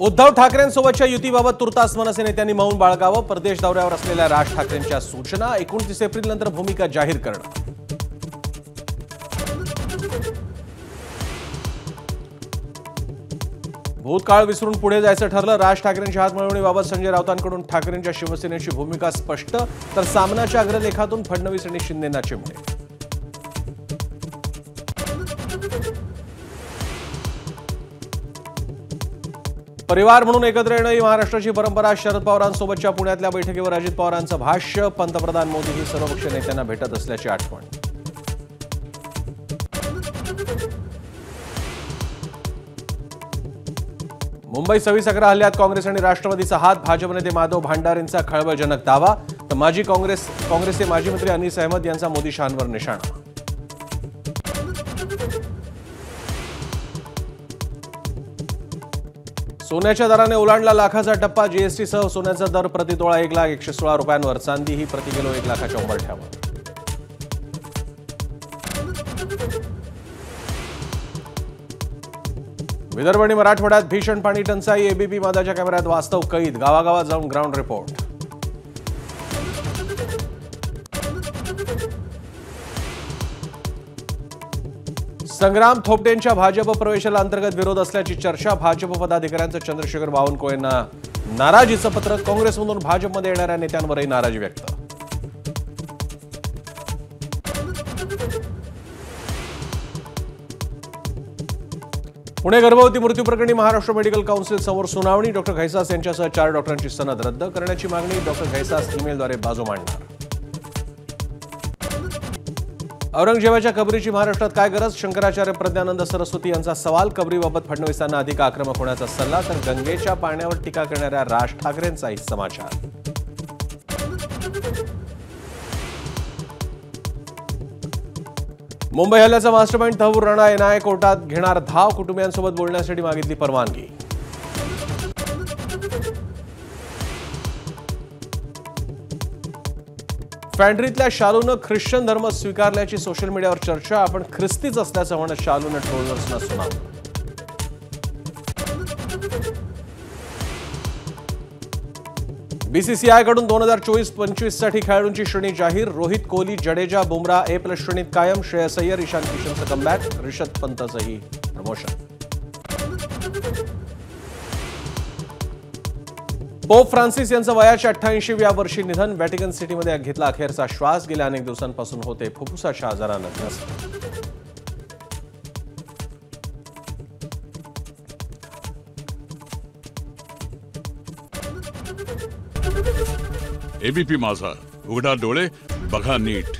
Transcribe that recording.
उद्धव ठाकरेंसोबतच्या युतीबाबत तुर्तास मनसे नेत्यांनी मौन बाळगावं. परदेश दौऱ्यावर असलेल्या राज ठाकरेंच्या सूचना. 29 एप्रिलनंतर भूमिका जाहीर करणं. भूतकाळ विसरून पुढे जायचं ठरलं. राज ठाकरेंच्या हातमिळवणीबाबत संजय राऊतांकडून ठाकरेंच्या शिवसेनेची भूमिका स्पष्ट. तर सामनाच्या अग्रलेखातून फडणवीस आणि शिंदेंना चिमणे. परिवार म्हणून एकत्र येणं ही महाराष्ट्राची परंपरा. शरद पवारांसोबतच्या पुण्यातल्या बैठकीवर अजित पवारांचं भाष्य. पंतप्रधान मोदी ही सर्वपक्षीय नेत्यांना भेटत असल्याची आठवण. मुंबई 26/11 हल्ल्यात काँग्रेस आणि राष्ट्रवादीचा हात. भाजप नेते माधव भांडारेंचा खळबळजनक दावा. तर काँग्रेसचे माजी मंत्री अनीस अहमद यांचा मोदी शहांवर निशाणा. सोन्याच्या दराने ओलांडला लाखाचा टप्पा. जीएसटीसह सोन्याचा दर प्रतितोळा 1,01,16 रुपयांवर. चांदी ही प्रति किलो 1,00,000च्या उंबरठ्यावर. विदर्भ आणि मराठवाड्यात भीषण पाणी टंचाई. एबीपी माझाच्या कॅमेऱ्यात वास्तव कैद. गावागावात जाऊन ग्राउंड रिपोर्ट. संग्राम थोपटेंच्या भाजप प्रवेशाला अंतर्गत विरोध असल्याची चर्चा. भाजप पदाधिकाऱ्यांचं चंद्रशेखर बावनकुळेंना नाराजीचं पत्र. काँग्रेसमधून भाजपमध्ये येणाऱ्या नेत्यांवरही नाराजी व्यक्त. पुणे गर्भवती मृत्यू प्रकरणी महाराष्ट्र मेडिकल काउन्सिल समोर सुनावणी. डॉक्टर घैसास यांच्यासह 4 डॉक्टरांची सनद रद्द करण्याची मागणी. डॉक्टर घैसास ईमेलद्वारे बाजू मांडणार. औरंगजेबाच्या कबरीची महाराष्ट्रात काय गरज? शंकराचार्य प्रज्ञानंद सरस्वती यांचा सवाल. कबरीबाबत फडणवीसांना अधिक आक्रमक होण्याचा सल्ला. तर गंगेच्या पाण्यावर टीका करणाऱ्या राज ठाकरेंचाही समाचार. मुंबई हल्ल्याचा मास्टरमाइंड तहव्वूर राणा एनआयए कोर्टात घेणार धाव. कुटुंबियांसोबत बोलण्यासाठी मागितली परवानगी. फॅन्ड्रीतल्या शालूनं ख्रिश्चन धर्म स्वीकारल्याची सोशल मीडियावर चर्चा. आपण ख्रिस्तीच असल्याचं म्हणत शालूनं ट्रोलर्सना सुनावलं. बीसीसीआयकडून 2024-25 साठी खेळाडूंची श्रेणी जाहीर. रोहित कोहली, जडेजा, बुमराह A+ श्रेणीत कायम. श्रेयस अय्यर, ईशान किशनचं कमबॅक. ऋषभ पंतचंही प्रमोशन. पोप फ्रान्सिस यांचं वयाच्या 88व्या वर्षी निधन. व्हॅटिकन सिटीमध्ये घेतला अखेरचा श्वास. गेल्या अनेक दिवसांपासून होते फुफ्फुसाच्या आजारानं ग्रस्त. एबीपी माझा, उघडा डोळे बघा नीट.